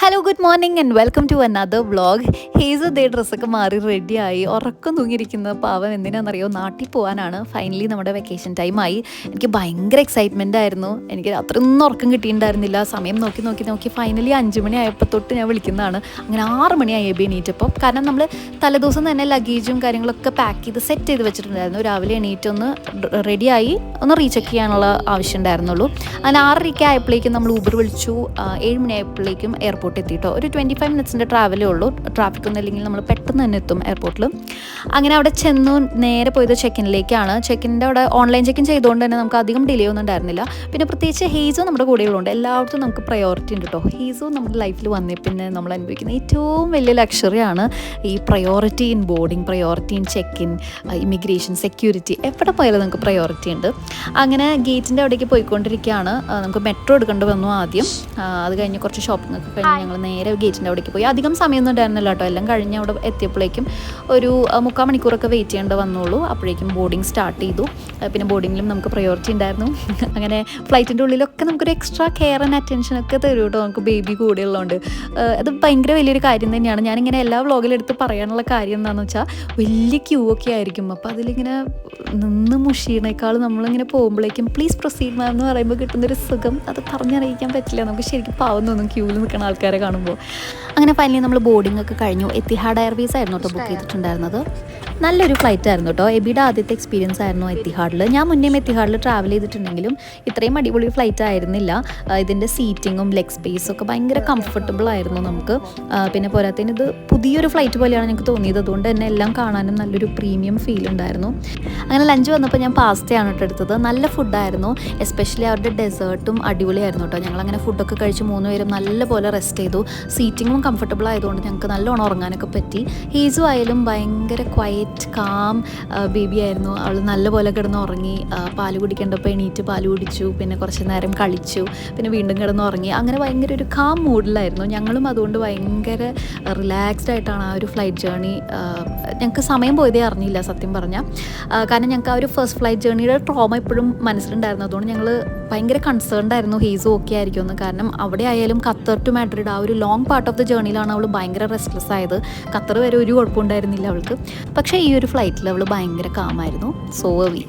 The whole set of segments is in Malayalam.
Hello good morning and welcome to another vlog. ഹേസ് ദേ ഡ്രസ്സൊക്കെ മാറി റെഡിയായി ഉറക്കം തൂങ്ങിയിരിക്കുന്ന പാവം എന്തിനാണെന്നറിയോ, നാട്ടിൽ പോകാനാണ്. ഫൈനലി നമ്മുടെ വെക്കേഷൻ ടൈമായി. എനിക്ക് ഭയങ്കര എക്സൈറ്റ്മെൻ്റ് ആയിരുന്നു. എനിക്ക് അത്രയൊന്നും ഉറക്കം കിട്ടിയിട്ടുണ്ടായിരുന്നില്ല. സമയം നോക്കി നോക്കി നോക്കി ഫൈനലി 5 മണി ആയപ്പോൾ തൊട്ട് ഞാൻ വിളിക്കുന്നതാണ്. അങ്ങനെ 6 മണിയായി എണീറ്റപ്പോൾ. കാരണം നമ്മൾ തലേദിവസം തന്നെ ലഗേജും കാര്യങ്ങളൊക്കെ പാക്ക് ചെയ്ത് സെറ്റ് ചെയ്ത് വെച്ചിട്ടുണ്ടായിരുന്നു. രാവിലെ എണീറ്റ് ഒന്ന് റെഡിയായി ഒന്ന് റീചെക്ക് ചെയ്യാനുള്ള ആവശ്യം ഉണ്ടായിരുന്നുള്ളൂ. അങ്ങനെ 6:30 ആയപ്പോഴേക്കും നമ്മൾ ഊബർ വിളിച്ചു. 7 മണി ആയപ്പോഴേക്കും എയർപോർട്ട് എത്തിയിട്ടോ. ഒരു 25 മിനിറ്റ്സിൻ്റെ ട്രാവലേ ഉള്ളൂ. ട്രാഫിക് ഒന്നും ഇല്ലെങ്കിൽ നമ്മൾ പെട്ടെന്ന് തന്നെ എത്തും എയർപോർട്ടിൽ. അങ്ങനെ അവിടെ ചെന്നു നേരെ പോയത് ചെക്കിനിലേക്കാണ്. ചെക്കിൻ്റെ അവിടെ ഓൺലൈൻ ചെക്കിൻ ചെയ്തുകൊണ്ട് തന്നെ നമുക്ക് അധികം ഡിലേ ഒന്നും ഉണ്ടായിരുന്നില്ല. പിന്നെ പ്രത്യേകിച്ച് ഹേസോ നമ്മുടെ കൂടെയുള്ളതുകൊണ്ട് എല്ലായിടത്തും നമുക്ക് പ്രയോറിറ്റി ഉണ്ട് കേട്ടോ. ഹേസോ നമ്മുടെ ലൈഫിൽ വന്നേ പിന്നെ നമ്മൾ അനുഭവിക്കുന്ന ഏറ്റവും വലിയ ലക്ഷറിയാണ് ഈ priority in boarding, priority in check in, immigration, security, എവിടെ പോയാലും നമുക്ക് പ്രയോറിറ്റി ഉണ്ട്. അങ്ങനെ ഗേറ്റിൻ്റെ അവിടേക്ക് പോയിക്കൊണ്ടിരിക്കുകയാണ്. നമുക്ക് മെട്രോ എടുക്കേണ്ടി വന്നു ആദ്യം. അത് കഴിഞ്ഞ് കുറച്ച് ഷോപ്പിംഗ് ഒക്കെ കഴിഞ്ഞ് ഞങ്ങൾ നേരെ ഗേറ്റിൻ്റെ അവിടേക്ക് പോയി. അധികം സമയമൊന്നും ഉണ്ടായിരുന്നില്ല കേട്ടോ. എല്ലാം കഴിഞ്ഞ് അവിടെ എത്തിയപ്പോഴേക്കും ഒരു 3/4 മണിക്കൂറൊക്കെ വെയിറ്റ് ചെയ്യേണ്ടി വന്നുള്ളൂ. അപ്പോഴേക്കും ബോർഡിങ് സ്റ്റാർട്ട് ചെയ്തു. പിന്നെ ബോർഡിങ്ങിലും നമുക്ക് പ്രയോറിറ്റി ഉണ്ടായിരുന്നു. അങ്ങനെ ഫ്ലൈറ്റിൻ്റെ ഉള്ളിലൊക്കെ നമുക്കൊരു എക്സ്ട്രാ കെയർ ആൻഡ് അറ്റൻഷനൊക്കെ തരും കേട്ടോ, നമുക്ക് ബേബി കൂടെ ഉള്ളതുകൊണ്ട്. അത് ഭയങ്കര വലിയൊരു കാര്യം തന്നെയാണ്. ഞാനിങ്ങനെ എല്ലാ വ്ളോഗിലെടുത്ത് പറയാനുള്ള കാര്യം എന്താണെന്ന് വെച്ചാൽ, വലിയ ക്യൂ ഒക്കെ ആയിരിക്കും. അപ്പോൾ അതിലിങ്ങനെ നിന്ന് മുഷീനേക്കാൾ നമ്മളിങ്ങനെ പോകുമ്പോഴേക്കും പ്ലീസ് പ്രൊസീഡ് മാം എന്ന് പറയുമ്പോൾ കിട്ടുന്നൊരു സുഖം അത് പറഞ്ഞറിയിക്കാൻ പറ്റില്ല. നമുക്ക് ശരിക്കും പാവം തോന്നും ക്യൂവിൽ നിൽക്കുന്ന ആൾക്കാരെ കാണുമ്പോൾ. അങ്ങനെ ഫൈനലി നമ്മൾ ബോർഡിംഗ് ഒക്കെ കഴിഞ്ഞു. എത്തിഹാഡ് എയർവേസ് ആയിരുന്നു കേട്ടോ ബുക്ക് ചെയ്തിട്ടുണ്ടായിരുന്നത്. നല്ലൊരു ഫ്ലൈറ്റ് ആയിരുന്നു കേട്ടോ. എബിയുടെ ആദ്യത്തെ എക്സ്പീരിയൻസ് ആയിരുന്നു എത്തിഹാഡിൽ. ഞാൻ മുന്നേയും എത്തിഹാഡിൽ ട്രാവൽ ചെയ്തിട്ടുണ്ടെങ്കിലും ഇത്രയും അടിപൊളി ഫ്ലൈറ്റ് ആയിരുന്നില്ല. ഇതിൻ്റെ സീറ്റിങ്ങും ലെഗ് സ്പേസും ഒക്കെ ഭയങ്കര കംഫർട്ടബിൾ ആയിരുന്നു നമുക്ക്. പിന്നെ പോരാത്തതിന് ഇത് പുതിയൊരു ഫ്ലൈറ്റ് പോലെയാണ് എനിക്ക് തോന്നിയത്. അതുകൊണ്ട് തന്നെ എല്ലാം കാണാനും നല്ലൊരു പ്രീമിയം ഫീൽ ഉണ്ടായിരുന്നു. അങ്ങനെ ലഞ്ച് വന്നപ്പോൾ ഞാൻ പാസ്തയാണ് കേട്ടോ എടുത്തത്. നല്ല ഫുഡായിരുന്നു. എസ്പെഷ്യലി അവരുടെ ഡെസേർട്ടും അടിപൊളിയായിരുന്നു കേട്ടോ. ഞങ്ങളങ്ങനെ ഫുഡൊക്കെ കഴിച്ച് 3 പേരും നല്ലപോലെ റെസ്റ്റ് ചെയ്തു. സീറ്റിങ്ങും കംഫർട്ടബിൾ ആയതുകൊണ്ട് ഞങ്ങൾക്ക് നല്ലോണം ഉറങ്ങാനൊക്കെ പറ്റി. ഹീസു ആയാലും ഭയങ്കര ക്വയറ്റ് കാം ബേബി ആയിരുന്നു. അവൾ നല്ലപോലെ കിടന്ന് ഉറങ്ങി. പാല് കുടിക്കേണ്ടപ്പോൾ എണീറ്റ് പാല് കുടിച്ചു. പിന്നെ കുറച്ച് നേരം കളിച്ചു. പിന്നെ വീണ്ടും കിടന്ന് ഉറങ്ങി. അങ്ങനെ ഭയങ്കര ഒരു കാം മൂഡിലായിരുന്നു. ഞങ്ങളും അതുകൊണ്ട് ഭയങ്കര റിലാക്സ്ഡ് ആയിട്ടാണ് ആ ഒരു ഫ്ലൈറ്റ് ജേർണി. ഞങ്ങൾക്ക് സമയം പോയതേ അറിഞ്ഞില്ല സത്യം പറഞ്ഞാൽ. കാരണം ഞങ്ങൾക്ക് ആ ഒരു ഫസ്റ്റ് ഫ്ലൈറ്റ് ജേർണിയുടെ ട്രോമ ഇപ്പോഴും മനസ്സിലുണ്ടായിരുന്നു. അതുകൊണ്ട് ഞങ്ങൾ ഭയങ്കര കൺസേൺഡ് ആയിരുന്നു ഹീസു ഓക്കെ ആയിരിക്കുമെന്ന്. കാരണം അവിടെ ആയാലും ഖത്തർ ടു മാഡ്രിഡ് ആ ഒരു ലോങ് പാർട്ട് ഓഫ് ദ ജേർണിയിലാണ് അവൾ ഭയങ്കര റെസ്റ്റ്ലെസ് ആയത്. ഖത്തർ വരെ ഒരു കുഴപ്പമുണ്ടായിരുന്നില്ല അവൾക്ക്. പക്ഷേ ഈ ഒരു ഫ്ലൈറ്റിൽ അവൾ ഭയങ്കര കാമായിരുന്നു. So we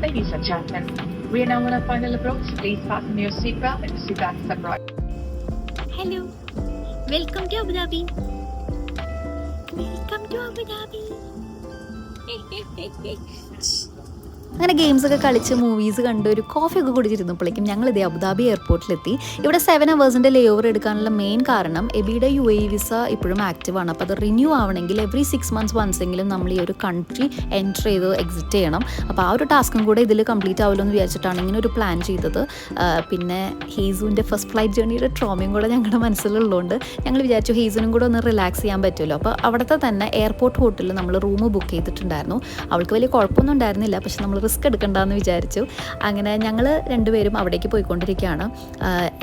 Ladies and gentlemen, we are now on our final approach. Please fasten your seatbelt and sit back upright. Hello, welcome to Abu Dhabi. Welcome to Abu Dhabi. അങ്ങനെ ഗെയിംസൊക്കെ കളിച്ച് മൂവീസ് കണ്ട് ഒരു കോഫിയൊക്കെ കുടിച്ചിരുന്നപ്പോഴേക്കും ഞങ്ങളിതേ അബുദാബി എയർപോർട്ടിലെത്തി. ഇവിടെ 7 hours ലേ ഓവർ എടുക്കാനുള്ള മെയിൻ കാരണം എബിയുടെ UAE വിസ ഇപ്പോഴും ആക്റ്റീവാണ്. അപ്പോൾ അത് റിന്യൂ ആവണമെങ്കിൽ എവറി 6 months once എങ്കിലും നമ്മൾ ഈ ഒരു കൺട്രി എൻറ്റർ ചെയ്ത് എക്സിറ്റ് ചെയ്യണം. അപ്പോൾ ആ ഒരു ടാസ്കും കൂടെ ഇതിൽ കംപ്ലീറ്റ് ആവുമല്ലോ എന്ന് വിചാരിച്ചിട്ടാണ് ഇങ്ങനെ ഒരു പ്ലാൻ ചെയ്തത്. പിന്നെ ഹീസുവിൻ്റെ ഫസ്റ്റ് ഫ്ലൈറ്റ് ജേർണിയുടെ ട്രോമയും കൂടെ ഞങ്ങളുടെ മനസ്സിലുള്ളതുകൊണ്ട് ഞങ്ങൾ വിചാരിച്ചു ഹീസുവിനും കൂടെ ഒന്ന് റിലാക്സ് ചെയ്യാൻ പറ്റുമല്ലോ. അപ്പോൾ അവിടുത്തെ തന്നെ എയർപോർട്ട് ഹോട്ടലിൽ നമ്മൾ റൂം ബുക്ക് ചെയ്തിട്ടുണ്ടായിരുന്നു. അവൾക്ക് വലിയ കുഴപ്പമൊന്നും ഉണ്ടായിരുന്നില്ല. പക്ഷെ നമ്മൾ റിസ്ക് എടുക്കണ്ടെന്ന് വിചാരിച്ചു. അങ്ങനെ ഞങ്ങൾ 2 പേരും അവിടേക്ക് പോയിക്കൊണ്ടിരിക്കുകയാണ്.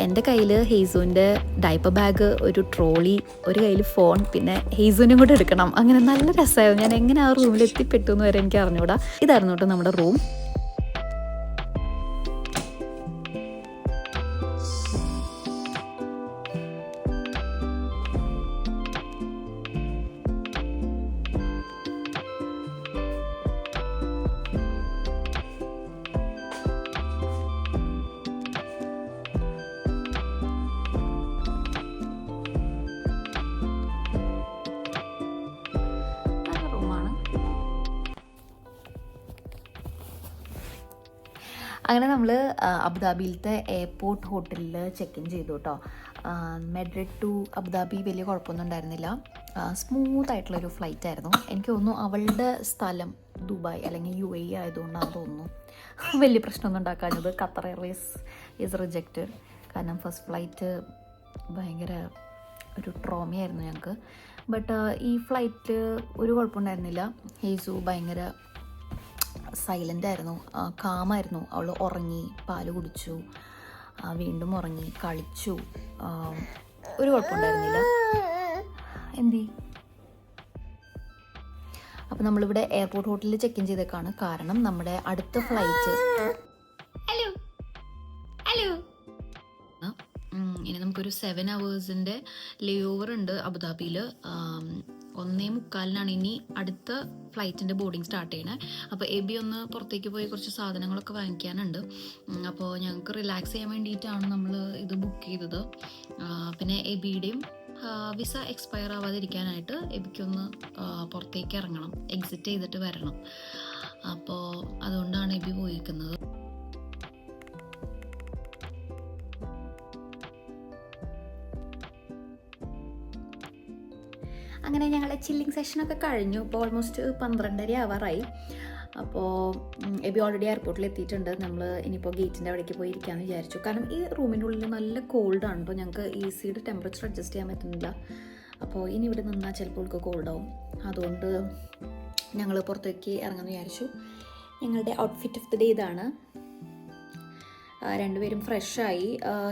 എൻ്റെ കയ്യിൽ ഹേസുവിൻ്റെ ഡയപ്പർ ബാഗ്, ഒരു ട്രോളി, ഒരു കയ്യിൽ ഫോൺ, പിന്നെ ഹേസുവിനും കൂടെ എടുക്കണം. അങ്ങനെ നല്ല രസമായിരുന്നു. ഞാൻ എങ്ങനെ ആ റൂമിൽ എത്തിപ്പെട്ടു എന്ന് വരെ എനിക്ക് അറിഞ്ഞൂടാ. ഇതായിരുന്നു കേട്ടോ നമ്മുടെ റൂം. അങ്ങനെ നമ്മൾ അബുദാബിയിലത്തെ എയർപോർട്ട് ഹോട്ടലിൽ ചെക്ക് ഇൻ ചെയ്തു കേട്ടോ. മെഡ്രിഡ് ടു അബുദാബി വലിയ കുഴപ്പമൊന്നും ഉണ്ടായിരുന്നില്ല. സ്മൂത്ത് ആയിട്ടുള്ളൊരു ഫ്ലൈറ്റ് ആയിരുന്നു. എനിക്ക് തോന്നുന്നു അവളുടെ സ്ഥലം ദുബായ് അല്ലെങ്കിൽ UAE ആയതുകൊണ്ടാണെന്ന് തോന്നുന്നു വലിയ പ്രശ്നമൊന്നും ഉണ്ടാക്കാഞ്ഞത്. Qatar Airways is rejected. കാരണം ഫസ്റ്റ് ഫ്ലൈറ്റ് ഭയങ്കര ഒരു ട്രോമയായിരുന്നു ഞങ്ങൾക്ക്. ബട്ട് ഈ ഫ്ലൈറ്റ് ഒരു കുഴപ്പമുണ്ടായിരുന്നില്ല. ഹേസു ഭയങ്കര സൈലൻ്റ് ആയിരുന്നു, കാമായിരുന്നു. അവൾ ഉറങ്ങി, പാല് കുടിച്ചു, വീണ്ടും ഉറങ്ങി, കളിച്ചു, ഒരു കുഴപ്പമുണ്ടായിരുന്നില്ല. എന്തി അപ്പോൾ നമ്മളിവിടെ എയർപോർട്ട് ഹോട്ടലിൽ ചെക്ക് ഇൻ ചെയ്തേക്കാണ്. കാരണം നമ്മുടെ അടുത്ത ഫ്ലൈറ്റ് ഇനി നമുക്കൊരു 7 hours ലേ ഓവർ ഉണ്ട് അബുദാബിയിൽ. 1:45 ഇനി അടുത്ത ഫ്ലൈറ്റിൻ്റെ ബോർഡിങ് സ്റ്റാർട്ട് ചെയ്യണേ. അപ്പോൾ എബി ഒന്ന് പുറത്തേക്ക് പോയി കുറച്ച് സാധനങ്ങളൊക്കെ വാങ്ങിക്കാനുണ്ട്. അപ്പോൾ ഞങ്ങൾക്ക് റിലാക്സ് ചെയ്യാൻ വേണ്ടിയിട്ടാണ് നമ്മൾ ഇത് ബുക്ക് ചെയ്തത്. പിന്നെ എബിയുടെയും വിസ എക്സ്പയർ ആവാതിരിക്കാനായിട്ട് എബിക്കൊന്ന് പുറത്തേക്ക് ഇറങ്ങണം, എക്സിറ്റ് ചെയ്തിട്ട് വരണം. അപ്പോൾ അതുകൊണ്ടാണ് എബി പോയിരിക്കുന്നത്. അങ്ങനെ ഞങ്ങളുടെ ചില്ലിങ് സെഷനൊക്കെ കഴിഞ്ഞു. ഇപ്പോൾ ഓൾമോസ്റ്റ് 12:30 ആവാറായി. അപ്പോൾ എബി ഓൾറെഡി എയർപോർട്ടിൽ എത്തിയിട്ടുണ്ട്. നമ്മൾ ഇനിയിപ്പോൾ ഗേറ്റിൻ്റെ അവിടേക്ക് പോയി ഇരിക്കാമെന്ന് വിചാരിച്ചു. കാരണം ഈ റൂമിൻ്റെ ഉള്ളിൽ നല്ല കോൾഡാണ് കേട്ടോ. ഞങ്ങൾക്ക് AC-യുടെ ടെമ്പറേച്ചർ അഡ്ജസ്റ്റ് ചെയ്യാൻ പറ്റുന്നില്ല. അപ്പോൾ ഇനി ഇവിടെ നിന്നാൽ ചിലപ്പോൾ കോൾഡാവും. അതുകൊണ്ട് ഞങ്ങൾ പുറത്തേക്ക് ഇറങ്ങാമെന്ന് വിചാരിച്ചു. ഞങ്ങളുടെ ഔട്ട്ഫിറ്റ് ഓഫ് ദി ഡേ ഇതാണ്. രണ്ടുപേരും ഫ്രഷായി.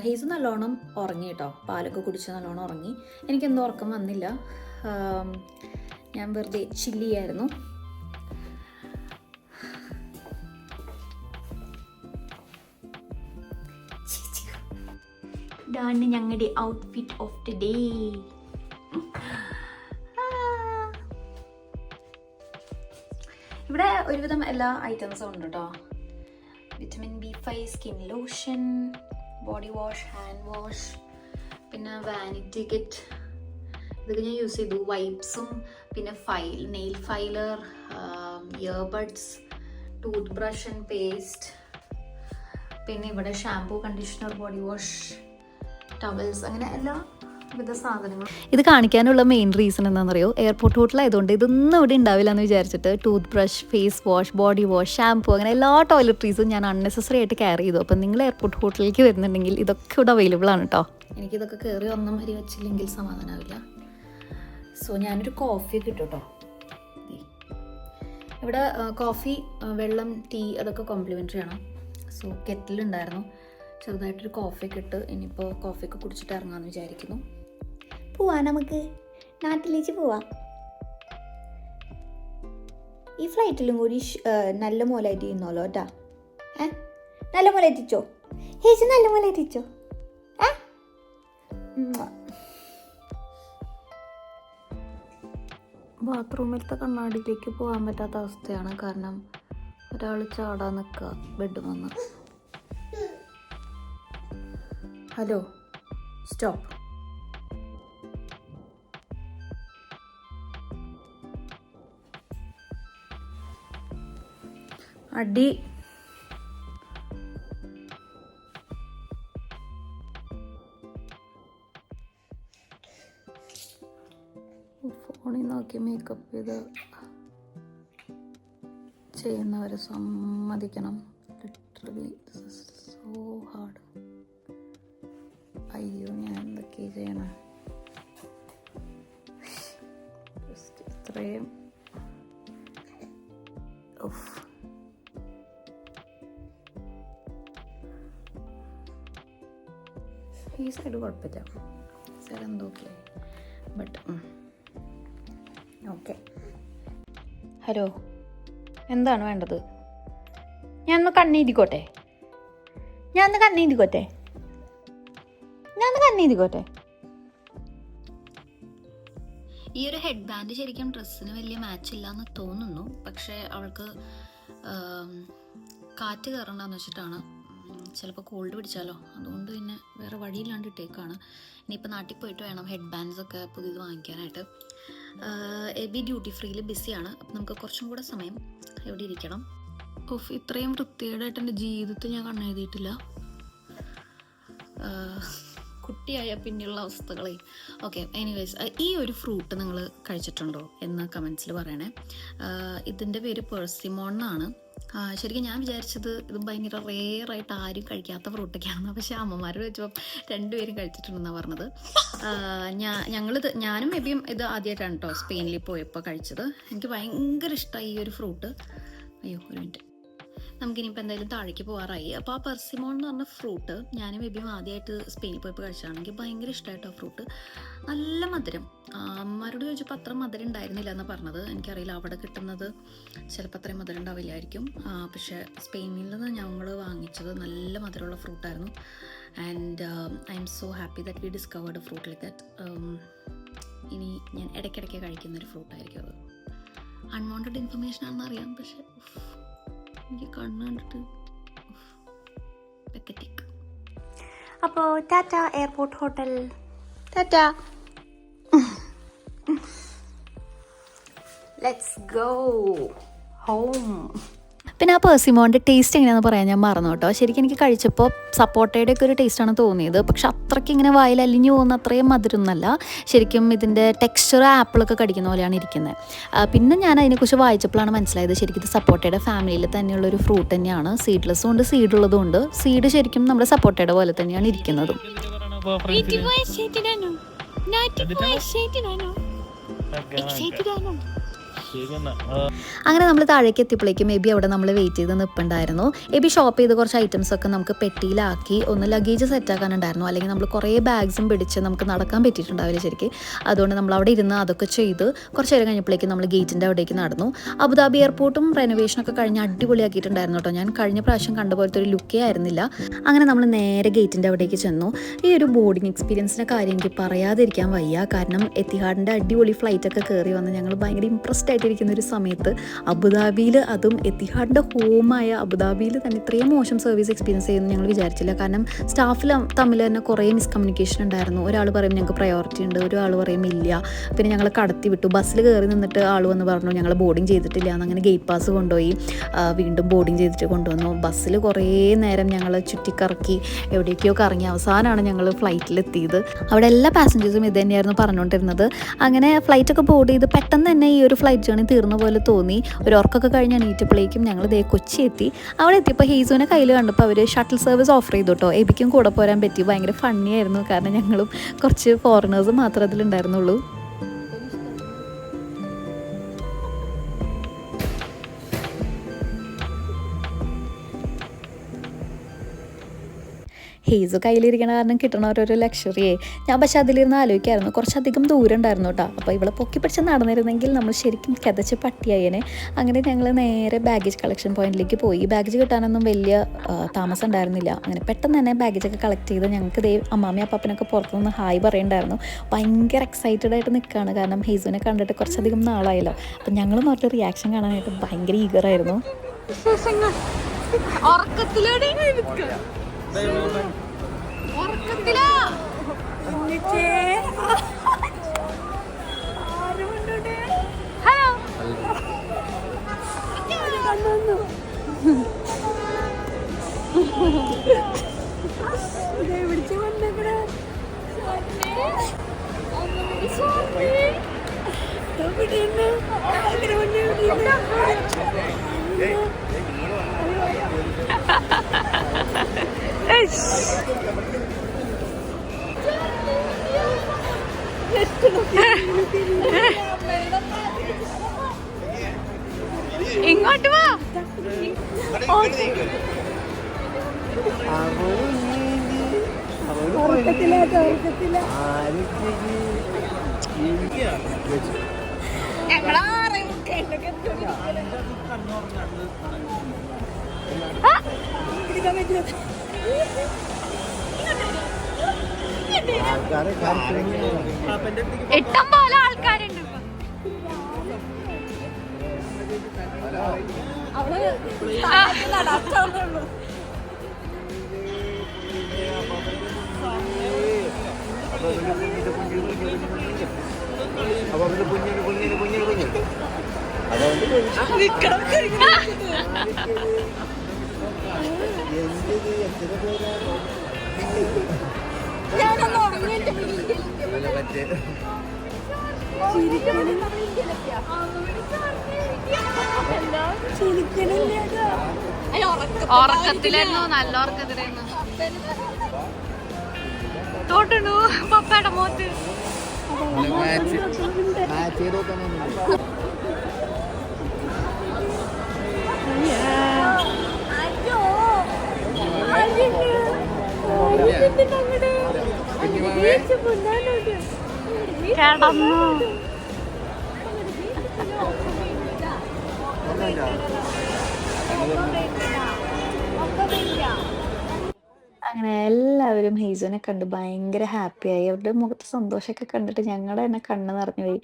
ഹേസ് നല്ലോണം ഉറങ്ങി കേട്ടോ, പാലൊക്കെ കുടിച്ച് നല്ലോണം ഉറങ്ങി. എനിക്കെന്തോ ഉറക്കം വന്നില്ല. ഞാൻ വെറുതെ ചില്ല് ചെയ്യായിരുന്നു. ഇതാണ് ഞങ്ങളുടെ ഔട്ട്ഫിറ്റ് ഓഫ് ദി ഡേ. ഇവിടെ ഒരുവിധം എല്ലാ ഐറ്റംസും ഉണ്ട് കേട്ടോ. Vitamin B5 skin lotion, body wash, hand wash, പിന്നെ വാനിറ്റി കിറ്റ് ഇതൊക്കെ ഞാൻ യൂസ് ചെയ്തു. വൈപ്സും പിന്നെ nail filer, earbuds, tooth brush and paste, പിന്നെ ഇവിടെ shampoo, conditioner, body wash, towels, അങ്ങനെ എല്ലാ വിധ സാധനങ്ങളും. ഇത് കാണിക്കാനുള്ള മെയിൻ റീസൺ എന്താണെന്നറിയോ? എയർപോർട്ട് ഹോട്ടലായതുകൊണ്ട് ഇതൊന്നും ഇവിടെ ഉണ്ടാവില്ല എന്ന് വിചാരിച്ചിട്ട് tooth brush, face wash, body wash, shampoo, അങ്ങനെ എല്ലാ ടോയ്ലറ്ററീസും ഞാൻ അൺനെസസറി ആയിട്ട് ക്യാരി ചെയ്തു. അപ്പം നിങ്ങൾ എയർപോർട്ട് ഹോട്ടലിലേക്ക് വരുന്നുണ്ടെങ്കിൽ ഇതൊക്കെ ഇവിടെ അവൈലബിൾ ആണ് കേട്ടോ. എനിക്കിതൊക്കെ കയറി ഒന്നും വരി വെച്ചില്ലെങ്കിൽ സമാധാനമാവില്ല. സോ ഞാനൊരു കോഫി ഒക്കെ ഇട്ടു കേട്ടോ. ഇവിടെ കോഫി, വെള്ളം, ടീ അതൊക്കെ കോംപ്ലിമെൻ്ററി ആണ്. സോ കെറ്റിലുണ്ടായിരുന്നു. ചെറുതായിട്ടൊരു കോഫിയൊക്കെ ഇട്ട് ഇനിയിപ്പോൾ കോഫിയൊക്കെ കുടിച്ചിട്ട് ഇറങ്ങാമെന്ന് വിചാരിക്കുന്നു. പോവാ, നമുക്ക് നാട്ടിലേക്ക് പോവാം. ഈ ഫ്ലൈറ്റിലും കൂടി നല്ല മോലായിട്ട് ചെയ്യുന്നല്ലോ കേട്ടാ. നല്ല പോലെ എത്തിച്ചോ ചേച്ചി, നല്ല പോലെ എത്തിച്ചോ. ബാത്റൂമിലത്തെ കണ്ണാടിയിലേക്ക് പോകാൻ പറ്റാത്ത അവസ്ഥയാണ്. കാരണം ഒരാൾ ചാടാൻ നിൽക്കുക ബെഡ് വന്ന്. Hello, stop. അടി. ഫോണിൽ നോക്കി മേക്കപ്പ് ചെയ്ത് ചെയ്യുന്നവരെ സമ്മതിക്കണം. Literally this is so hard. അയ്യോ, ഞാൻ എന്തൊക്കെയാ ചെയ്യണേ? ഇത്രയും ഈ സൈഡ് കുഴപ്പമില്ല, സൈഡ് എന്തോ ഓക്കെ. But okay. ഹലോ, എന്താണ് വേണ്ടത്? ഞാനൊന്ന് കണ്ണീതിക്കോട്ടെ? ഈ ഒരു ഹെഡ് ബാൻഡ് ശരിക്കും ഡ്രസ്സിന് വലിയ മാച്ചില്ല എന്ന് തോന്നുന്നു. പക്ഷേ അവൾക്ക് കാറ്റ് കയറണ്ടെന്ന് വെച്ചിട്ടാണ്. ചിലപ്പോൾ കോൾഡ് പിടിച്ചാലോ, അതുകൊണ്ട് പിന്നെ വേറെ വഴിയില്ലാണ്ട് ഇട്ടേക്കാണ്. ഇനിയിപ്പോൾ നാട്ടിൽ പോയിട്ട് വേണം ഹെഡ് ബാൻഡ്സൊക്കെ പുതിയത് വാങ്ങിക്കാനായിട്ട്. എബി ഡ്യൂട്ടി ഫ്രീയിൽ ബിസിയാണ്. അപ്പം നമുക്ക് കുറച്ചും കൂടെ സമയം എവിടെ ഇരിക്കണം. ഇത്രയും വൃത്തികേടായിട്ട് എൻ്റെ ജീവിതത്തിൽ ഞാൻ കണ്ണെഴുതിയിട്ടില്ല. കുട്ടിയായ പിന്നെയുള്ള അവസ്ഥകളെ. ഓക്കെ, എനിവേസ്, ഈ ഒരു ഫ്രൂട്ട് നിങ്ങൾ കഴിച്ചിട്ടുണ്ടോ എന്ന് കമൻസിൽ പറയണേ. ഇതിൻ്റെ പേര് പെർസിമോൺ എന്നാണ്. ശരിക്കും ഞാൻ വിചാരിച്ചത് ഇത് ഭയങ്കര റെയറായിട്ട് ആരും കഴിക്കാത്ത ഫ്രൂട്ടൊക്കെയാണെന്ന്. പക്ഷേ അമ്മമാർ വെച്ചപ്പോൾ രണ്ടുപേരും കഴിച്ചിട്ടുണ്ടെന്നാണ് പറഞ്ഞത്. ഞാനും മേബിയും ഇത് ആദ്യമായിട്ടാണ് കേട്ടോ സ്പെയിനിൽ പോയപ്പോൾ കഴിച്ചത്. എനിക്ക് ഭയങ്കര ഇഷ്ടമായി ഈ ഒരു ഫ്രൂട്ട്. അയ്യോ, ഒരു മിനിറ്റ്, നമുക്കിനിയിപ്പോൾ എന്തായാലും താഴേക്ക് പോകാറായി. അപ്പോൾ ആ പെർസിമോൺ എന്ന് പറഞ്ഞ ഫ്രൂട്ട് ഞാനും മേബിയും ആദ്യമായിട്ട് സ്പെയിനിൽ പോയപ്പോൾ കഴിച്ചതാണ്. എനിക്ക് ഭയങ്കര ഇഷ്ടമായിട്ടോ ഫ്രൂട്ട്. നല്ല മധുരം. അമ്മമാരോട് ചോദിച്ചപ്പോൾ അത്ര മധുരം ഉണ്ടായിരുന്നില്ല എന്നാണ് പറഞ്ഞത്. എനിക്കറിയില്ല, അവിടെ കിട്ടുന്നത് ചിലപ്പോൾ അത്രയും മധുരം ഉണ്ടാവില്ലായിരിക്കും. പക്ഷേ സ്പെയിനിൽ നിന്ന് ഞങ്ങൾ വാങ്ങിച്ചത് നല്ല മധുരമുള്ള ഫ്രൂട്ടായിരുന്നു. And I am so happy that we discovered a fruit like that. ഇനി ഞാൻ ഇടയ്ക്കിടയ്ക്ക് കഴിക്കുന്നൊരു ഫ്രൂട്ടായിരിക്കും അത്. അൺവാണ്ടഡ് ഇൻഫർമേഷൻ ആണെന്ന് അറിയാം, പക്ഷേ എനിക്ക് കണ്ണ് കണ്ടിട്ട് പെത്തറ്റിക്. അപ്പോൾ Tata airport hotel. Tata. Let's go home. പിന്നെ ആ പെർസിമോൻ്റെ ടേസ്റ്റ് എങ്ങനെയാണെന്ന് പറയാൻ ഞാൻ മറന്നു കേട്ടോ. ശരിക്കും എനിക്ക് കഴിച്ചപ്പോൾ സപ്പോട്ടയുടെ ഒക്കെ ഒരു ടേസ്റ്റാണ് തോന്നിയത്. പക്ഷെ അത്രയ്ക്ക് ഇങ്ങനെ വായിൽ അലിഞ്ഞു പോകുന്ന അത്രയും മധുരമൊന്നുമല്ല. ശരിക്കും ഇതിൻ്റെ ടെക്സ്ചർ ആപ്പിളൊക്കെ കടിക്കുന്ന പോലെയാണ് ഇരിക്കുന്നത്. പിന്നെ ഞാൻ അതിനെക്കുറിച്ച് വായിച്ചപ്പോഴാണ് മനസ്സിലായത് ശരിക്കും ഇത് സപ്പോട്ടയുടെ ഫാമിലിയിൽ തന്നെയുള്ളൊരു ഫ്രൂട്ട് തന്നെയാണ്. സീഡ്ലെസ്സും ഉണ്ട്, സീഡുള്ളതും ഉണ്ട്. സീഡ് ശരിക്കും നമ്മുടെ സപ്പോട്ടയുടെ പോലെ തന്നെയാണ് ഇരിക്കുന്നതും. അങ്ങനെ നമ്മൾ താഴേക്ക് എത്തിയപ്പോഴേക്കും മേ ബി അവിടെ നമ്മൾ വെയിറ്റ് ചെയ്ത് നിൽപ്പുണ്ടായിരുന്നു. മേ ബി ഷോപ്പ് ചെയ്ത് കുറച്ച് ഐറ്റംസ് ഒക്കെ നമുക്ക് പെട്ടിയിലാക്കി ഒന്ന് ലഗേജ് സെറ്റാക്കാനുണ്ടായിരുന്നു. അല്ലെങ്കിൽ നമ്മൾ കുറേ ബാഗ്സും പിടിച്ച് നമുക്ക് നടക്കാൻ പറ്റിയിട്ടുണ്ടാവില്ല ശരിക്കും. അതുകൊണ്ട് നമ്മൾ അവിടെ ഇരുന്ന് അതൊക്കെ ചെയ്ത് കുറച്ച് നേരം കഴിഞ്ഞപ്പോഴേക്കും നമ്മൾ ഗേറ്റിൻ്റെ അവിടേക്ക് നടന്നു. അബുദാബി എയർപോർട്ടും റെനോവേഷനൊക്കെ കഴിഞ്ഞ് അടിപൊളിയാക്കിയിട്ടുണ്ടായിരുന്നു കേട്ടോ. ഞാൻ കഴിഞ്ഞ പ്രാവശ്യം കണ്ട പോലത്തെ ഒരു ലുക്കേ ആയിരുന്നില്ല. അങ്ങനെ നമ്മൾ നേരെ ഗേറ്റിൻ്റെ അവിടേക്ക് ചെന്നു. ഈ ഒരു ബോർഡിംഗ് എക്സ്പീരിയൻസിൻ്റെ കാര്യം എനിക്ക് പറയാതിരിക്കാൻ വയ്യ. കാരണം എത്തിഹാഡിൻ്റെ അടിപൊളി ഫ്ലൈറ്റൊക്കെ കയറി വന്ന് ഞങ്ങൾ ഭയങ്കര ഇമ്പ്രസ്ഡ് ആയിട്ടിരിക്കുന്ന ഒരു സമയത്ത് അബുദാബിയിൽ, അതും എത്തിഹാഡിൻ്റെ ഹോമായ അബുദാബിയിൽ തന്നെ ഇത്രയും മോശം സർവീസ് എക്സ്പീരിയൻസ് ചെയ്യുന്നു ഞങ്ങൾ വിചാരിച്ചില്ല. കാരണം സ്റ്റാഫിൽ തമ്മിൽ തന്നെ കുറേ മിസ്കമ്മ്യൂണിക്കേഷൻ ഉണ്ടായിരുന്നു. ഒരാൾ പറയും ഞങ്ങൾക്ക് പ്രയോറിറ്റി ഉണ്ട്, ഒരാൾ പറയും ഇല്ല. പിന്നെ ഞങ്ങൾ കടത്തി വിട്ടു. ബസ്സിൽ കയറി നിന്നിട്ട് ആൾ വന്ന് പറഞ്ഞു ഞങ്ങൾ ബോർഡിങ് ചെയ്തിട്ടില്ല എന്ന്. അങ്ങനെ ഗേറ്റ് പാസ് കൊണ്ടുപോയി വീണ്ടും ബോർഡിങ് ചെയ്തിട്ട് കൊണ്ടുവന്നു. ബസ്സിൽ കുറേ നേരം ഞങ്ങൾ ചുറ്റിക്കറക്കി എവിടേക്കോ കറങ്ങി അവസാനമാണ് ഞങ്ങൾ ഫ്ലൈറ്റിലെത്തിയത്. അവിടെ എല്ലാ പാസഞ്ചേഴ്സും ഇത് തന്നെയായിരുന്നു പറഞ്ഞുകൊണ്ടിരുന്നത്. അങ്ങനെ ഫ്ലൈറ്റൊക്കെ ബോർഡ് ചെയ്ത് പെട്ടെന്ന് തന്നെ ഈ ഒരു ഫ്ലൈറ്റ് ജേണി തീർന്ന പോലെ തോന്നി. ഒരു ഉറക്കൊക്കെ കഴിഞ്ഞ് എണീറ്റപ്പോഴേക്കും ഞങ്ങൾ ദേ കൊച്ചി എത്തി. അവിടെ എത്തിയപ്പോൾ ഹെയ്സുവിനെ കയ്യിൽ കണ്ടപ്പോൾ അവർ ഷട്ടിൽ സർവീസ് ഓഫർ ചെയ്തു കേട്ടോ. എബിക്കും കൂടെ പോരാൻ പറ്റി. ഭയങ്കര ഫണ്ണി ആയിരുന്നു. കാരണം ഞങ്ങളും കുറച്ച് ഫോറിനേഴ്സ് മാത്രമേ അതിലുണ്ടായിരുന്നുള്ളൂ. ഹെയ്സ് കയ്യിലിരിക്കണ കാരണം കിട്ടണ ഓരോരോ ലക്ഷറിയേ. ഞാൻ പക്ഷെ അതിലിരുന്ന് ആലോചിക്കായിരുന്നു, കുറച്ചധികം ദൂരം ഉണ്ടായിരുന്നു കേട്ടോ. അപ്പോൾ ഇവളെ പൊക്കി പിടിച്ച് നടന്നിരുന്നെങ്കിൽ നമ്മൾ ശരിക്കും കിതച്ച് പട്ടിയായേനെ. അങ്ങനെ ഞങ്ങൾ നേരെ ബാഗേജ് കളക്ഷൻ പോയിന്റിലേക്ക് പോയി. ബാഗേജ് കിട്ടാനൊന്നും വലിയ താമസം ഉണ്ടായിരുന്നില്ല. അങ്ങനെ പെട്ടെന്ന് തന്നെ ബാഗേജൊക്കെ കളക്ട് ചെയ്ത് ഞങ്ങൾക്ക് ദേ അമ്മാമ്മയും അപ്പാപ്പനൊക്കെ പുറത്തുനിന്ന് ഹായ് പറയുന്നുണ്ടായിരുന്നു. ഭയങ്കര എക്സൈറ്റഡ് ആയിട്ട് നിൽക്കുകയാണ്. കാരണം ഹെയ്സുവിനെ കണ്ടിട്ട് കുറച്ചധികം നാളായല്ലോ. അപ്പം ഞങ്ങളും അവരുടെ റിയാക്ഷൻ കാണാനായിട്ട് ഭയങ്കര ഈഗറായിരുന്നു. ഇങ്ങോട്ട് വാ. ഇഷ്ടം പോലെ ആൾക്കാരുണ്ട്. അപ്പൊ കുഞ്ഞിന് ഉറക്കത്തിലായിരുന്നു, നല്ല ഉറക്കത്തിലായിരുന്നു. തോട്ടണു പപ്പയുടെ മോത്ത്. കിടന്നു. അങ്ങനെ എല്ലാവരും ഹെയ്സുവിനെ കണ്ട് ഭയങ്കര ഹാപ്പിയായി. അവരുടെ മുഖത്ത് സന്തോഷമൊക്കെ കണ്ടിട്ട് ഞങ്ങളുടെ തന്നെ കണ്ണ് നിറഞ്ഞു പോയി.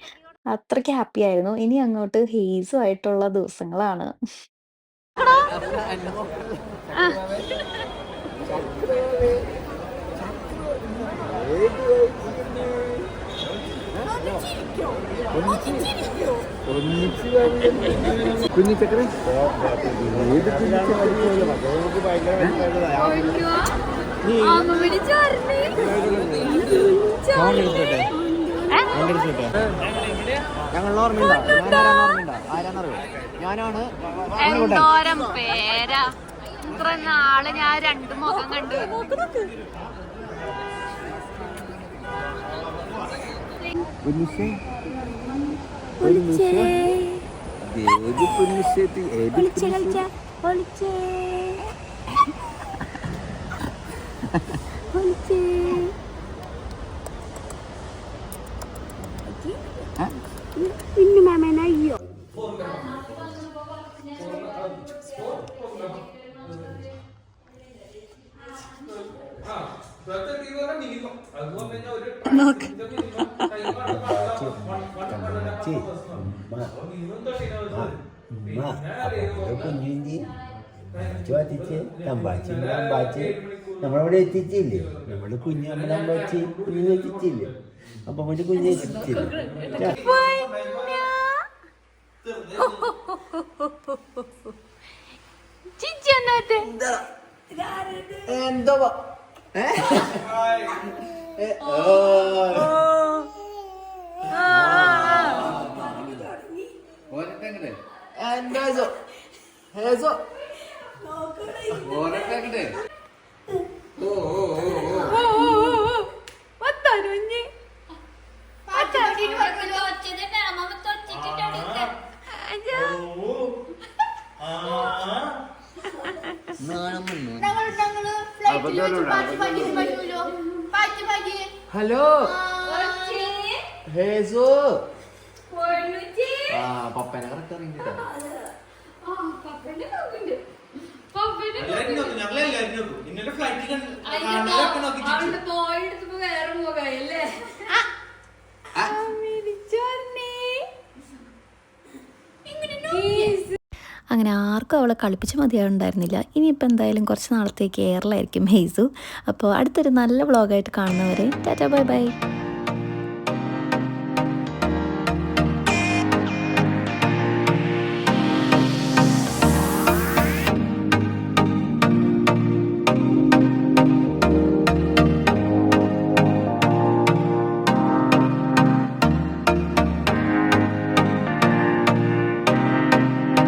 അത്രയ്ക്ക് ഹാപ്പി ആയിരുന്നു. ഇനി അങ്ങോട്ട് ഹെയ്സുമായിട്ടുള്ള ദിവസങ്ങളാണ്. കുഞ്ഞിച്ചക്കറി ഞങ്ങൾ ഓർമ്മയുണ്ടോ? ആരാന്നറിയോ? ഞാനാണ്. എന്തോരം പേരാ. ഇത്ര നാള് ഞാൻ 2 മുഖം കണ്ടു. പിന്നെ മാമനയ്യോ കുഞ്ഞിഞ്ചി വാത്തിച്ച് അമ്പാച്ചി അമ്പാച്ച് നമ്മളവിടെ എത്തിച്ചില്ലേ? നമ്മള് കുഞ്ഞമ്മളമ്പാച്ചി കുഞ്ഞിനെ എത്തിച്ചില്ലേ? അപ്പൊ മറ്റേ കുഞ്ഞിനെ എത്തിച്ചില്ലേ? എന്തോ ഹലോ ഹേസു ആ പപ്പനെ കറക്റ്റ് അറിയിട്ടോ. അങ്ങനെ ആർക്കും അവളെ കളിപ്പിച്ച് മതിയാവുണ്ടായിരുന്നില്ല. ഇനിയിപ്പോൾ എന്തായാലും കുറച്ച് നാളത്തേക്ക് എയറിലായിരിക്കും ഹെയ്സു. അപ്പോൾ അടുത്തൊരു നല്ല വ്ളോഗായിട്ട് കാണുന്നവരെ ടാറ്റാ ബൈ ബൈ.